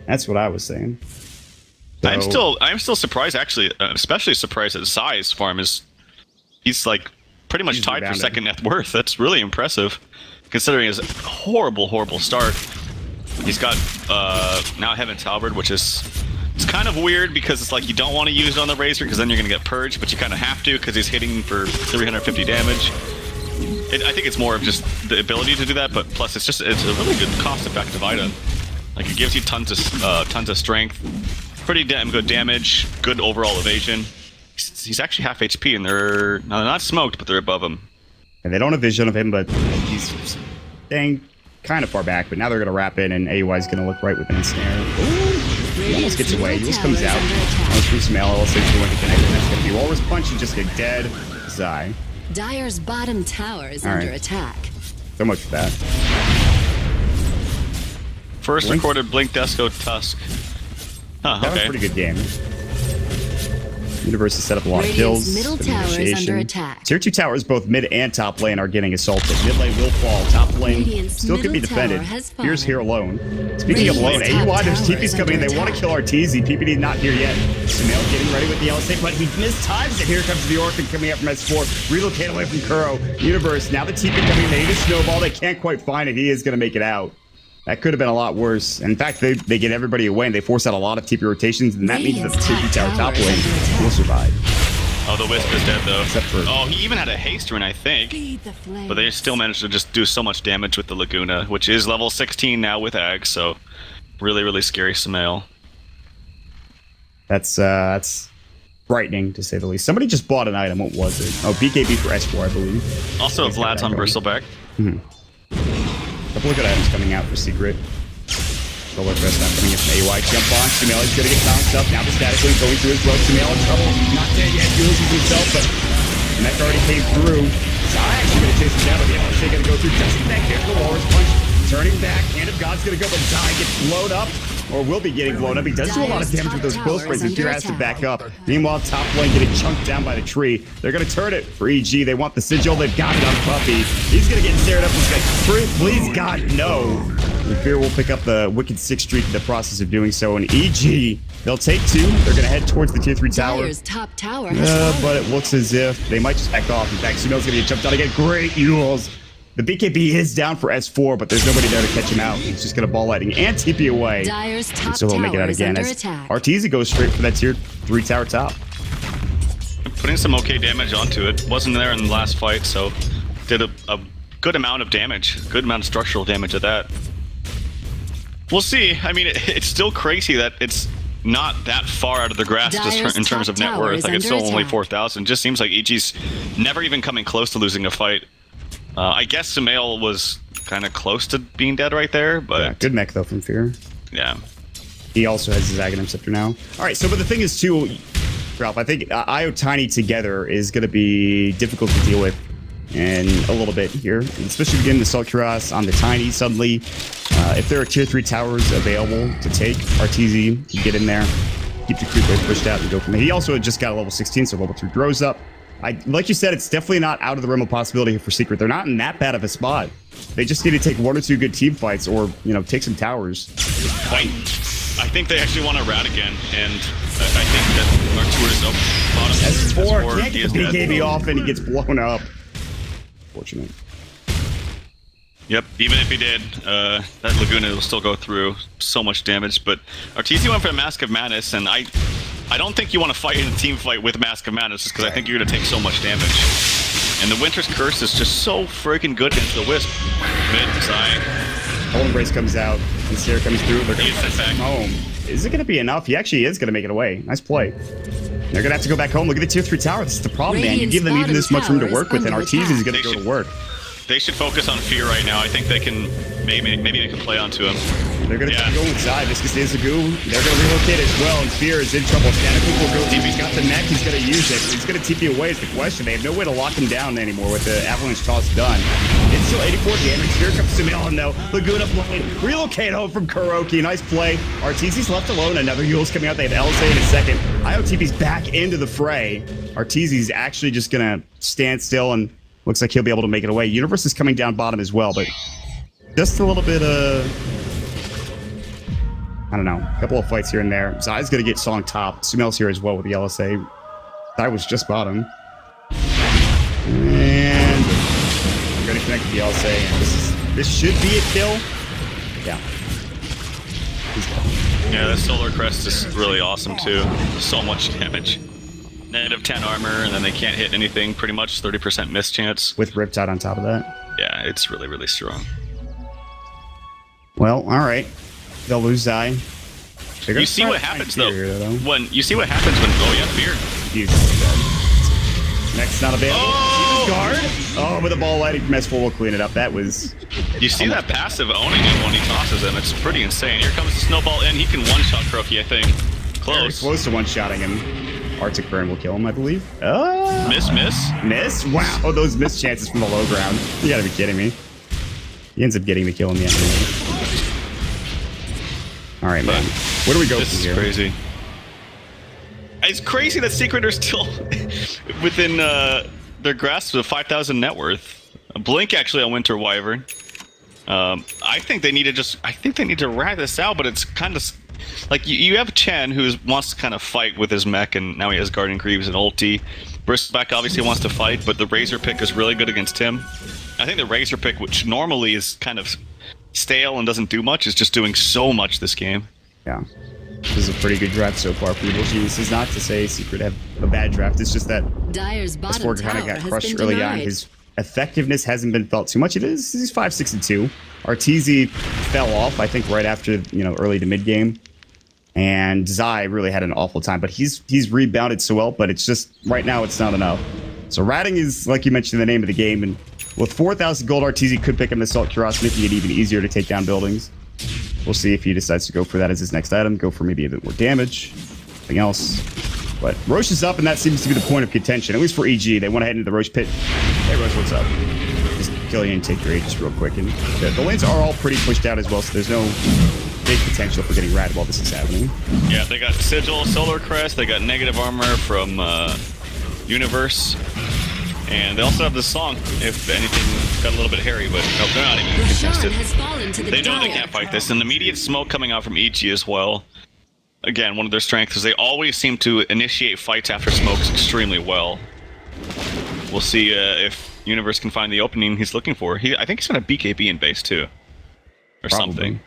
That's what I was saying. So, I'm still surprised, actually, especially surprised that Zai's farm is... He's, like, pretty much tied for second net worth. That's really impressive, considering his horrible start. He's got now Heaven's Halberd, which is it's kind of weird because it's like you don't want to use it on the Razor because then you're going to get purged, but you kind of have to because he's hitting for 350 damage. I think it's more of just the ability to do that, but plus it's a really good cost-effective item. Like it gives you tons of strength, pretty damn good damage, good overall evasion. He's actually half HP, and they're not smoked, but they're above him. And they don't have vision of him, but he's staying kind of far back. But now they're going to wrap in, and AUI is going to look right within the snare. Ooh, he almost gets away. He just comes out. Almost from Smell. LSA is going to connect, and that's going to be Walrus Punch and just get dead. Zai. Dire's bottom tower is under attack. So much for that. First recorded Blink Desco Tusk. Huh, that was a pretty good game. Universe has set up a lot of kills. Middle tower is under attack. Tier 2 towers, both mid and top lane, are getting assaulted. Mid lane will fall. Top lane still can be defended. Fear's here alone. Speaking of alone, AUI, there's TP's coming in. They want to kill RTZ. PPD not here yet. Sumail getting ready with the LSA, but he mistimes it. Here comes the Orphan coming up from S4. Relocate away from Kuro. Universe, now the TP coming in. They need a snowball. They can't quite find it. He is going to make it out. That could have been a lot worse. In fact, they get everybody away, and they force out a lot of TP rotations, and that means that the TP tower top lane will survive. Oh, the Wisp is dead, though. Except for... Oh, he even had a haste rune, I think. But they still managed to just do so much damage with the Laguna, which is level 16 now with Ag, so really, really scary Sumail. That's frightening, to say the least. Somebody just bought an item. What was it? Oh, BKB for S4, I believe. Also, Vlad's on Bristleback. Couple of good items coming out for Secret. Solar Crest not coming in from AUI. Jump on. Sumail is going to get bounced up. Now the static link going through as well. Sumail in trouble. Not dead yet. He loses himself, but the mech already came through. Zai actually going to chase him down, but the LSA going to go through. Doesn't connect. There's the Walrus Punch. Turning back. Hand of God's going to go, but Zai gets blown up. Or will be getting blown up. He does do a lot of damage with those quill sprays, and Fear has to back up. Meanwhile, top lane getting chunked down by the tree. They're going to turn it for EG. They want the sigil. They've got it on Puppy. He's going to get stared up. He's like, please, God, no. And Fear will pick up the Wicked 6 streak in the process of doing so. And EG, they'll take 2. They're going to head towards the tier 3 tower. Dire's top tower has but it looks as if they might just back off. In fact, Sumail's going to get jumped out again. Great Yules. The BKB is down for S4, but there's nobody there to catch him out. He's just going to ball lighting and TP away. Dire's top so he'll make it out again. As Arteezy goes straight for that tier 3 tower top. Putting some okay damage onto it. Wasn't there in the last fight, so did a good amount of damage. Good amount of structural damage at that. We'll see. I mean, it's still crazy that it's not that far out of the grasp just in terms of net worth. Like, it's still only 4,000. Just seems like EG's never even coming close to losing a fight. I guess Sumail was kind of close to being dead right there, but... Yeah, good mech, though, from Fear. Yeah. He also has his Aghanim Scepter now. All right, so but the thing is, too, Ralph, I think Io Tiny together is going to be difficult to deal with in a little bit here, especially getting the Assault Cuirass on the Tiny suddenly. If there are tier 3 towers available to take, Arteezy can get in there, keep the creep wave pushed out, and go from there. He also just got a level 16, so level 2 grows up. Like you said, it's definitely not out of the realm of possibility here for Secret. They're not in that bad of a spot. They just need to take 1 or 2 good team fights, or take some towers. I think they actually want to rat again, and I think that Artur is up bottom. S4 can't get the BKB off, and he gets blown up. Fortunate. Yep, even if he did, that Laguna will still go through so much damage. But Arteezy went for a Mask of Madness, and I don't think you want to fight in a team fight with Mask of Madness, just because I think you're going to take so much damage. And the Winter's Curse is just so freaking good against the Wisp. Mid, Zai. Hole Embrace comes out, and Sarah comes through. They're going to send him home. Is it going to be enough? He actually is going to make it away. Nice play. They're going to have to go back home. Look at the tier 3 tower. This is the problem, man. You give them even this much room to work with, and Arteezy is going to go to work. They should focus on Fear right now. I think they can maybe they can play onto him. They're going to go inside. Viscous is a goo. They're going to relocate as well, and Fear is in trouble. Static will go deep. He's got the neck. He's going to use it. He's going to TP away is the question. They have no way to lock him down anymore with the Avalanche toss done. It's still 84 damage. Here comes Sumail, though. Laguna blowing. Relocate home from Kuroki. Nice play. Arteezy's left alone. Another Yule's coming out. They have LSA in a second. IOTP's back into the fray. Arteezy's actually just going to stand still, and looks like he'll be able to make it away. Universe is coming down bottom as well, but just a little bit of... I don't know. A couple of fights here and there. Zai's going to get Song top. Sumail's here as well with the LSA. Zai was just bottom. And we're going to connect with the LSA. And this should be a kill. Yeah. He's dead. Yeah, that Solar Crest is really awesome too. So much damage. Negative 10 armor, and then they can't hit anything, pretty much 30% miss chance. With Riptide on top of that. Yeah, it's really, really strong. Well, alright. They'll lose Zai. You see what happens though. When you see what happens when Fear. He's dead. Next not available. Oh! Guard. Oh, with a ball lighting from S4 will clean it up. That was. You see that passive owning him when he tosses him. It's pretty insane. Here comes the snowball in. He can one-shot Crokey, I think. Close. Very close to one-shotting him. Arctic Burn will kill him, I believe. Miss. Miss? Wow, oh, those miss chances from the low ground. You gotta be kidding me. He ends up getting the kill in the end. Alright, man. Where do we go from here? This is crazy. It's crazy that Secret are still within their grasp of 5,000 net worth. Blink actually on Winter Wyvern. I think they need to ride this out, but it's kind of like you have Chen who wants to kind of fight with his mech, and now he has Guardian Greaves and ulti. Bristleback obviously wants to fight, but the Razor pick is really good against him. I think the Razor pick, which normally is kind of stale and doesn't do much, is just doing so much this game. Yeah. This is a pretty good draft so far for Evil Geniuses. Not to say Secret have a bad draft, it's just that Dyer's bottom S4 kind of got crushed early on. His effectiveness hasn't been felt too much. He's 5-6-2. Arteezy fell off, I think, right after, early to mid game. And Zai really had an awful time, but he's rebounded so well, but it's just, right now, it's not enough. So ratting is, like you mentioned, the name of the game, and with 4,000 gold, Arteezy could pick up an Assault Cuirass, making it even easier to take down buildings. We'll see if he decides to go for that as his next item, go for maybe a bit more damage, something else. But Roche is up, and that seems to be the point of contention, at least for EG. They want to head into the Roche pit. Hey, Roche, what's up? Just kill you and take your just real quick. And the lanes are all pretty pushed out as well, so there's no big potential for getting rad while this is happening. Yeah, they got Sigil, Solar Crest, they got negative armor from Universe, and they also have this song, if anything got a little bit hairy, but nope, they're not even contested. They know they can't fight this, and immediate smoke coming out from EG as well. Again, one of their strengths is they always seem to initiate fights after smokes extremely well. We'll see if Universe can find the opening he's looking for. I think he's got a BKB in base too, or something.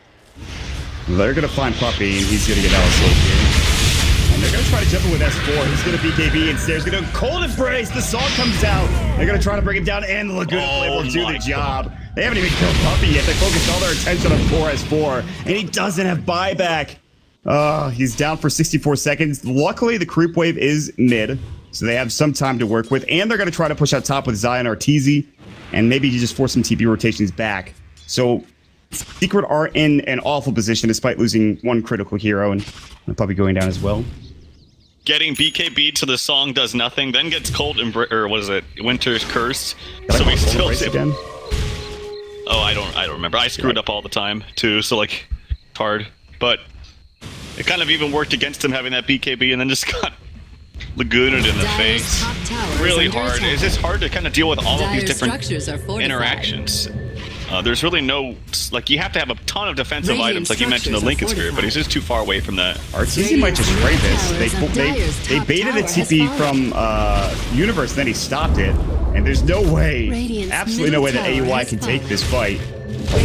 They're going to find Puppy, and he's going to get LSO here. And they're going to try to jump in with S4. He's going to BKB instead. He's going to Cold Embrace. The song comes out. They're going to try to bring him down, and the Laguna Blade will do the job. They haven't even killed Puppy yet. They focused all their attention on 4S4, and he doesn't have buyback. He's down for 64 seconds. Luckily, the creep wave is mid, so they have some time to work with, and they're going to try to push out top with Zai and Arteezy, and maybe just force some TP rotations back. So Secret are in an awful position despite losing one critical hero, and Puppy going down as well. Getting BKB to the song does nothing, then gets Cold or what is it? Winter's Curse. So we still again. Oh, I don't remember. I screwed up all the time too, so like it's hard. But it kind of even worked against him having that BKB, and then just got Lagooned in the face. Really hard. It's just hard to kind of deal with all of these different interactions. There's really no, like, you have to have a ton of defensive items, like you mentioned the Lincoln Spirit, but he's just too far away from that. Arteezy might just spray this. They baited a TP from Universe, then he stopped it, and there's no way, absolutely no way that AUI can take this fight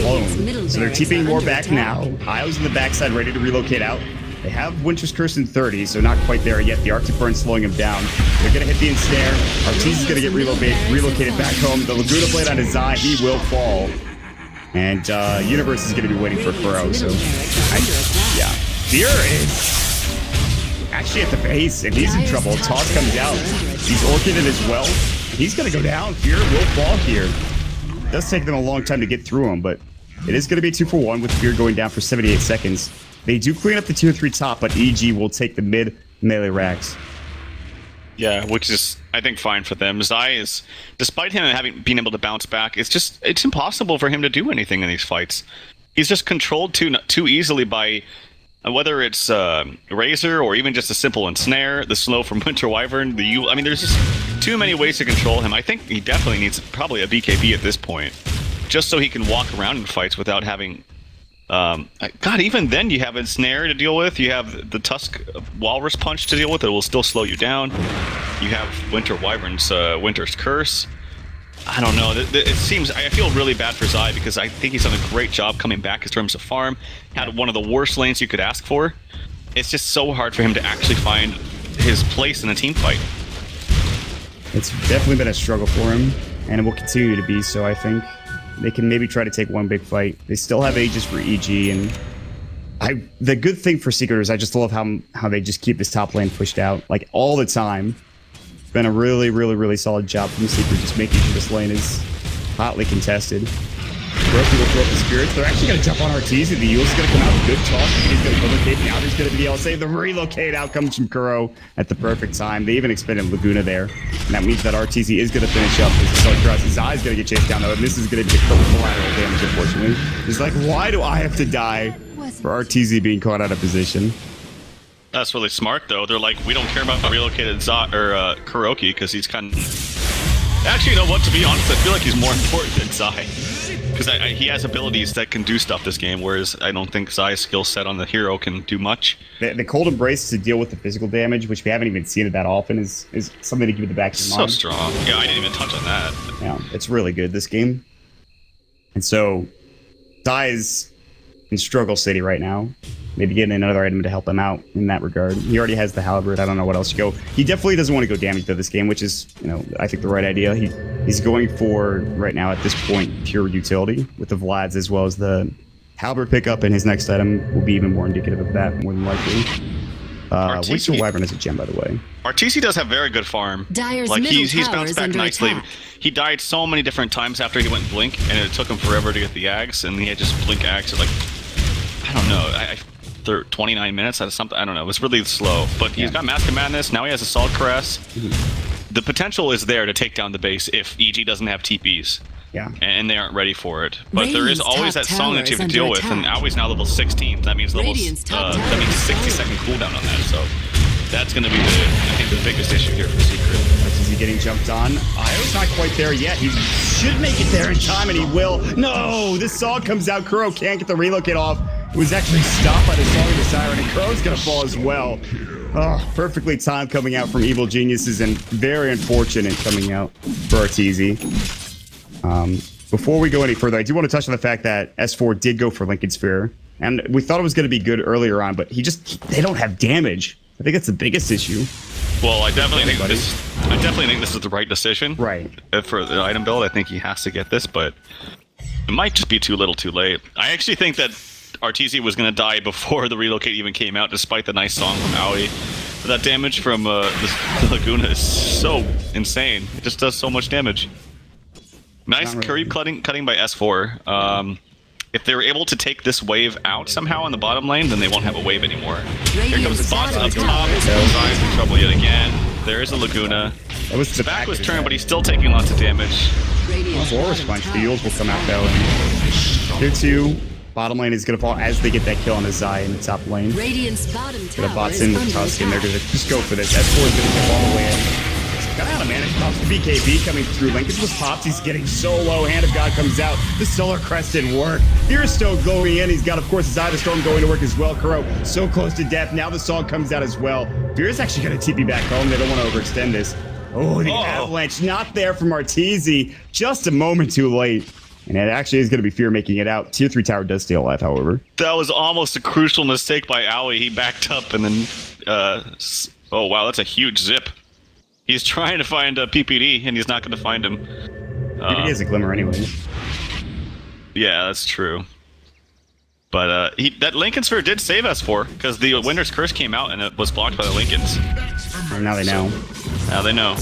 alone. So they're TPing more back now. Io's in the backside, ready to relocate out. They have Winter's Curse in 30, so not quite there yet. The Arctic Burn slowing him down. They're going to hit the ensnare. Arteezy's going to get relocated back home. The Laguna Blade on his eye, he will fall. And Universe is going to be waiting for Furrow, so yeah. Fear is actually at the base, and he's in trouble. Toss comes out. He's orchid it as well. He's going to go down. Fear will fall here. It does take them a long time to get through him, but it is going to be 2-for-1 with Fear going down for 78 seconds. They do clean up the tier 3 top, but EG will take the mid melee racks. Yeah, which is, I think, fine for them. Zai is, despite him being able to bounce back, it's impossible for him to do anything in these fights. He's just controlled too easily by, whether it's Razor or even just a simple ensnare, the slow from Winter Wyvern, I mean, there's just too many ways to control him. I think he definitely needs probably a BKB at this point, just so he can walk around in fights without having... God, even then you have a snare to deal with. You have the Tusk Walrus Punch to deal with. It will still slow you down. You have Winter Wyvern's Winter's Curse. I don't know. It seems I feel really bad for Zai because I think he's done a great job coming back in terms of farm. Had one of the worst lanes you could ask for. It's just so hard for him to actually find his place in a team fight. It's definitely been a struggle for him, and it will continue to be so, I think. They can maybe try to take one big fight. They still have ages for EG, and the good thing for Secret is I just love how they just keep this top lane pushed out, like, all the time. It's been a really, really, really solid job from Secret, just making sure this lane is hotly contested. Broken will throw up the spirits. They're actually going to jump on Arteezy. The Yule's going to come out with good talk. He's going to relocate. Now there's going to be the L-save. The relocate out comes from Kuro at the perfect time. They even expended Laguna there. And that means that Arteezy is going to finish up. His eye's going to get chased down, though. And this is going to be the collateral damage, unfortunately. He's like, why do I have to die for Arteezy being caught out of position? That's really smart, though. They're like, we don't care about relocated Kuroki because he's kind of... Actually, you know what? To be honest, I feel like he's more important than Zai. Because he has abilities that can do stuff this game, whereas I don't think Zai's skill set on the hero can do much. The Cold Embrace to deal with the physical damage, which we haven't even seen it that often, is something to give it the back of your mind. So strong. Yeah, I didn't even touch on that. Yeah, it's really good, this game. And so, Zai is in Struggle City right now. Maybe getting another item to help him out in that regard. He already has the Halberd. I don't know what else to go. He definitely doesn't want to go damage to this game, which is, you know, I think the right idea. He's going for, right now at this point, pure utility with the Vlads as well as the Halberd pickup, and his next item will be even more indicative of that, more than likely. Winter Wyvern is a gem, by the way. Arteezy does have very good farm. Dyer's like middle he's tower bounced is back under nicely. attack. He died so many different times after he went Blink, and it took him forever to get the Ags, and he had just Blink Ags at like, I don't know, 29 minutes out of something. I don't know. It was really slow, but he's got Mask of Madness. Now he has Assault Caress. The potential is there to take down the base if EG doesn't have TPs. Yeah. And they aren't ready for it. But Radiant's there is always that song that you have to deal with, and Aui's now level 16. That means that means 60-second cooldown on that. So that's going to be I think the biggest issue here for Secret. Is he getting jumped on? Io's not quite there yet. He should make it there in time, and he will. No! This song comes out. Kuro can't get the relocate off. It was actually stopped by the Song of the Siren, and Kuro's going to fall as well. Oh, perfectly timed coming out from Evil Geniuses, and very unfortunate coming out for Arteezy. Before we go any further, I do want to touch on the fact that S4 did go for Lincoln Sphere, and we thought it was going to be good earlier on, but they don't have damage. I think that's the biggest issue. Well, I definitely think this is the right decision. Right. For the item build, I think he has to get this, but it might just be too little too late. I actually think that Arteezy was going to die before the relocate even came out, despite the nice song from Aui. But that damage from the Laguna is so insane. It just does so much damage. Nice creep cutting by S4. If they're able to take this wave out somehow on the bottom lane, then they won't have a wave anymore. Here comes the bots up top. Zai's in trouble yet again. There is a Laguna. The back was turned, but he's still taking lots of damage. Forward punch. The Yules will come out though. Here too. Bottom lane is going to fall as they get that kill on the Zai in the top lane. Radiant's bottom tower the bots in with Tusk, and they're going to just go for this. S4 is going to jump all the way in. Got out of mana. Pops the BKB coming through. Lincoln was popped. He's getting so low. Hand of God comes out. The Solar Crest didn't work. Here's Stoke going in. He's got, of course, Zai the Storm going to work as well. Kuro so close to death. Now the song comes out as well. Fear's actually going to TP back home. They don't want to overextend this. Oh, the avalanche not there from Arteezy. Just a moment too late. And it actually is going to be Fear making it out. Tier 3 tower does stay alive, however. That was almost a crucial mistake by Aui. He backed up and then... oh, wow, that's a huge zip. He's trying to find a PPD, and he's not going to find him. PPD is a glimmer anyways. Yeah, that's true. But that Lincoln Sphere did save S4, because the Winter's Curse came out, and it was blocked by the Lincolns. And now they know. Now they know.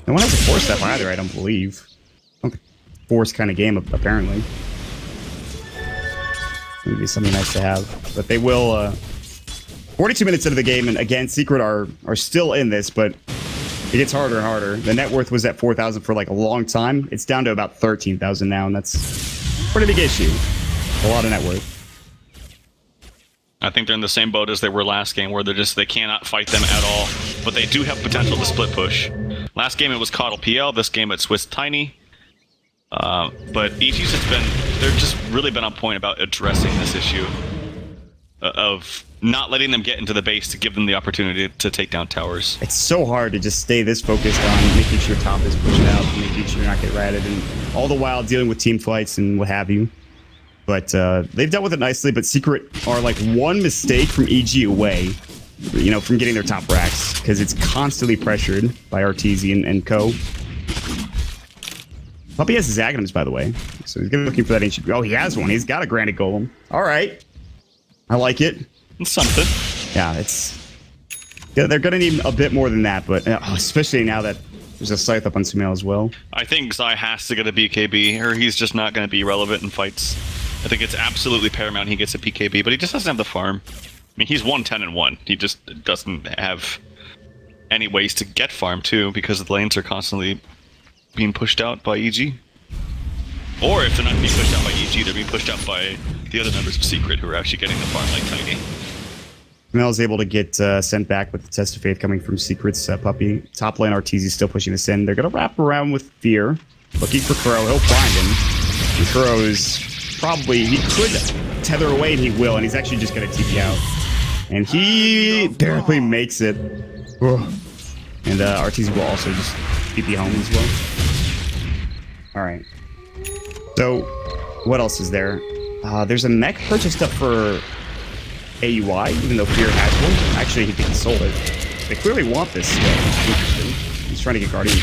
No one has a 4-step either, I don't believe. Force kind of game, apparently. Maybe something nice to have. But they will... 42 minutes into the game, and again, Secret are still in this, but it gets harder and harder. The net worth was at 4,000 for like a long time. It's down to about 13,000 now, and that's a pretty big issue. A lot of net worth. I think they're in the same boat as they were last game, where they cannot fight them at all. But they do have potential to split push. Last game it was Coddle PL, this game it's Swiss Tiny. But EG's they're just really been on point about addressing this issue of not letting them get into the base to give them the opportunity to take down towers. It's so hard to just stay this focused on making sure top is pushed out, making sure you're not get ratted, and all the while dealing with team fights and what have you. But they've dealt with it nicely, but Secret are like one mistake from EG away, you know, from getting their top racks, because it's constantly pressured by Arteezy and co. Puppy has his Aghanims, by the way, so he's gonna be looking for that ancient. Oh, he has one. He's got a Granite Golem. All right, I like it. It's something. Yeah, they're gonna need a bit more than that, but especially now that there's a scythe up on Sumail as well. I think Zai has to get a BKB, or he's just not going to be relevant in fights. I think it's absolutely paramount he gets a BKB, but he just doesn't have the farm. I mean, he's 110-1. He just doesn't have any ways to get farm too, because the lanes are constantly being pushed out by EG. Or if they're not being pushed out by EG, they're being pushed out by the other members of Secret who are actually getting the farm like Tiny. Sumail is able to get sent back with the Test of Faith coming from Secret's Puppy. Top lane Arteezy still pushing this in. They're going to wrap around with Fear. Looking for Kuro. He'll blind him. And Kuro is probably... He could tether away, and he will. And he's actually just going to TP out. And he barely makes it. Ugh. And Arteezy will also just TP home as well. All right. So, what else is there? There's a mech purchased up for AUI, even though Fear has one. Actually, he thinks he sold it. They clearly want this. Interesting. He's trying to get Guardian.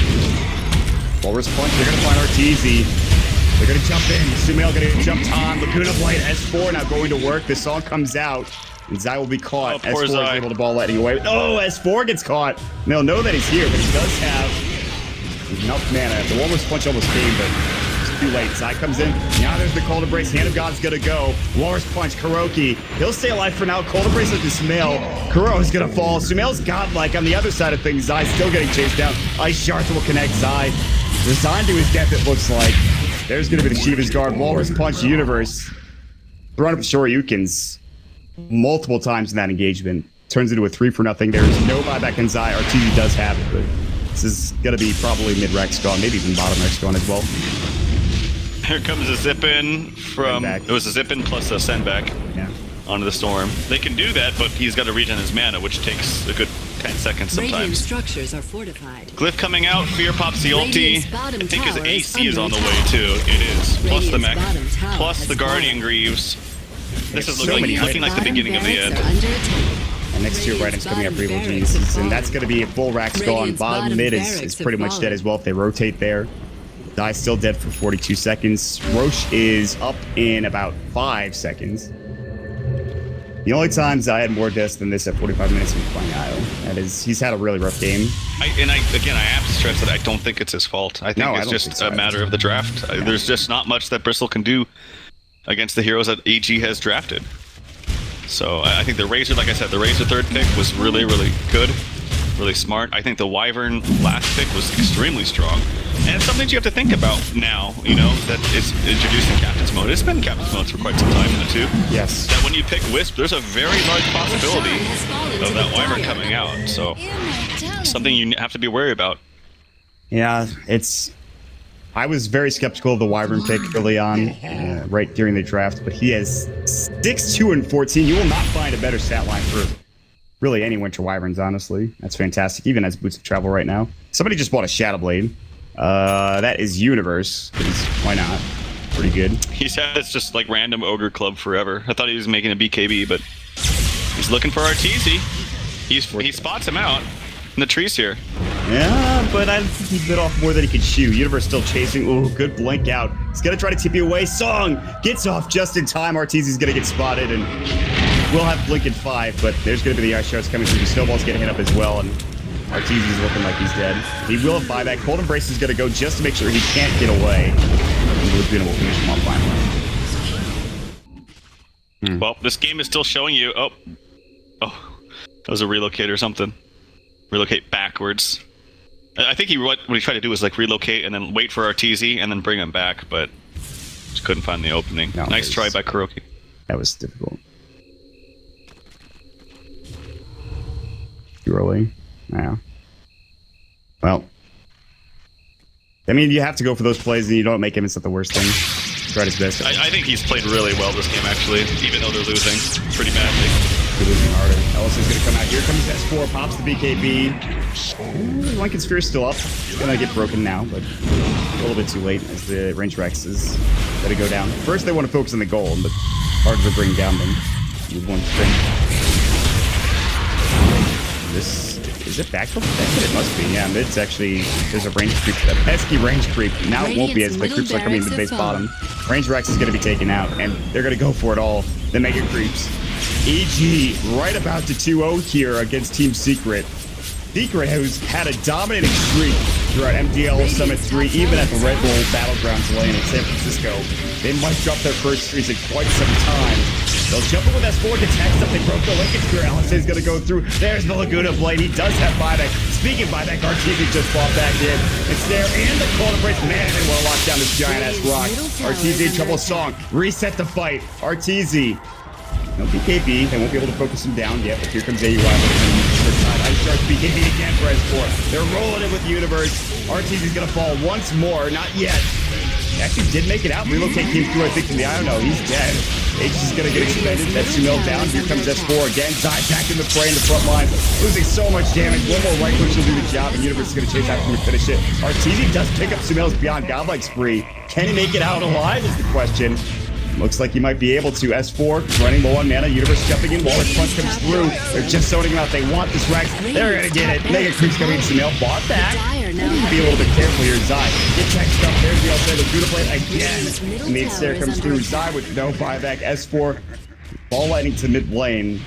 Walrus Punch. They're going to find Arteezy. They're going to jump in. Sumail going to jump on. Laguna Blight. S4 now going to work. This song comes out. And Zai will be caught. S4 is able to ball letting away. Oh, S4 gets caught. And they'll know that he's here, but he does have enough mana. The Walrus Punch almost came, but too late. Zai comes in. Now there's the Cold Embrace. Hand of God's gonna go. Walrus Punch. Kuroki. He'll stay alive for now. Cold Embrace into Sumail. Kuro is gonna fall. Sumail's godlike on the other side of things. Zai still getting chased down. Ice Shards will connect Zai. Resigned to his death, it looks like. There's gonna be the Shiva's Guard. Walrus Punch Universe. Thrown up Shoryukens multiple times in that engagement. Turns into a 3-for-0. There is no buyback in Zai. Arteezy does have it, but this is gonna be probably mid-Rex gone, maybe even bottom Rex gone as well. Here comes a zip-in from... It was a zip-in plus a send-back onto the Storm. They can do that, but he's got to regen his mana, which takes a good 10 seconds sometimes. Radiant structures are fortified. Glyph coming out, Fear pops the ulti. I think his AC is on the way, too. It is. Plus the mech, plus the Guardian Greaves. This is looking like the beginning of the end. And next tier writing's coming up for Evil Geniuses, and that's going to be a full Rax gone. Bottom mid is pretty much dead as well if they rotate there. Zai still dead for 42 seconds. Roche is up in about 5 seconds. The only time Zai had more deaths than this at 45 minutes was playing Io. That is, he's had a really rough game. I have to stress that I don't think it's his fault. I think it's just a matter of the draft. Yeah. There's just not much that Bristle can do against the heroes that EG has drafted. So I think the Razor, like I said, the Razor third pick was really, really good. Really smart. I think the Wyvern last pick was extremely strong. And it's something you have to think about now, you know, that it's introduced in Captain's Mode. It's been in Captain's Mode for quite some time now, too. Yes. That when you pick Wisp, there's a very large possibility of that Wyvern coming out. So, something you have to be wary about. Yeah, I was very skeptical of the Wyvern pick early on, right during the draft, but he has 6-2 and 14. You will not find a better stat line for really any Winter Wyverns, honestly. That's fantastic, even as Boots of Travel right now. Somebody just bought a Shadowblade. That is Universe, because why not? Pretty good. He's had this just like random Ogre Club forever. I thought he was making a BKB, but he's looking for Arteezy. He spots him out in the trees here. Yeah, but I think he bit off more than he could chew. Universe still chasing. Ooh, good blink out. He's gonna try to TP away. Song gets off just in time. Arteezy's gonna get spotted, and we'll have blink in 5, but there's gonna be the ice shards coming through. The snowball's getting hit up as well, and Arteezy's looking like he's dead. He will have buyback. Cold Embrace is gonna go just to make sure he can't get away. And Laguna will finish him off finally. Well, this game is still showing you. Oh, that was a relocate or something. Relocate backwards. I think what he tried to do was like relocate and then wait for Arteezy and then bring him back, but just couldn't find the opening. No, nice try by Kuroki. That was difficult. Too early. Yeah. Well, I mean, you have to go for those plays and you don't make him. It's not the worst thing. He tried his best. I think he's played really well this game, actually, even though they're losing pretty badly. They're losing harder. Ellis is going to come out. Here comes S4, pops the BKB. Lincoln Sphere is still up. It's going to get broken now, but a little bit too late as the range Rex is going to go down. First, they want to focus on the gold, but harder to bring down them with one string. This, is it back? It must be, yeah. It's actually, there's a range creep, a pesky range creep. Now it won't be as the creeps are coming to the base bottom. Range Rex is going to be taken out, and they're going to go for it all. The mega creeps. EG right about to 2-0 here against Team Secret. Secret, who's had a dominating streak throughout MDL Summit 3, even at the Red Bull Battlegrounds lane in San Francisco. They might drop their first streaks in quite some time. They'll jump in with S4 to text up. They broke the Lincoln Sphere. Alex is going to go through. There's the Laguna Blade. He does have buyback. Speaking of buyback, Arteezy just fought back in. It's there and the call to brace. Man, they want to lock down this giant-ass rock. Arteezy in trouble. Song. Reset the fight. Arteezy. No BKB. They won't be able to focus him down yet, but here comes AUI. Ice Shark BKB again for S4. They're rolling it with the Universe. Arteezy's going to fall once more. Not yet. He actually did make it out. Relocate came through, I think, from the I don't know. He's dead. H is going to get extended. That's Sumel down. Here comes S4 again. Zai back in the fray in the front line. Losing so much damage. One more right push will do the job, and Universe is going to chase after him to finish it. Arteezy does pick up Sumel's Beyond Godlike spree. Can he make it out alive is the question. Looks like he might be able to. S4 running low on mana. Universe jumping in. Waller Punch comes through. They're just zoning him out. They want this Rex. They're going to get it. Mega Creeps coming in. Sumel bought back. Be a little bit careful here. Zai gets next up. There's the outside. The beautiful play again. And the Ensnare comes through. Zai with no buyback. S4 ball lightning to mid lane.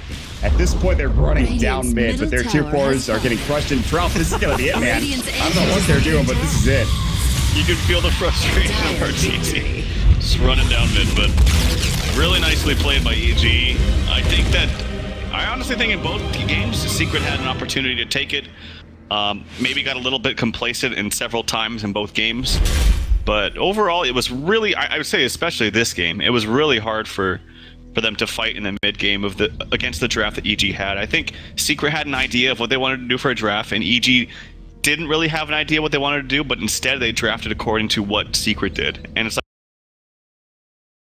At this point, they're running down mid, but their tier 4s are getting crushed in Trout. This is going to be it, man. I don't know what they're doing, but this is it. You can feel the frustration of Arteezy. Just running down mid, but really nicely played by EG. I honestly think in both games, Secret had an opportunity to take it. Maybe got a little bit complacent in several times in both games. But overall, it was really, I would say especially this game, it was really hard for them to fight in the mid game of against the draft that EG had. I think Secret had an idea of what they wanted to do for a draft, and EG didn't really have an idea what they wanted to do, but instead they drafted according to what Secret did. And it's like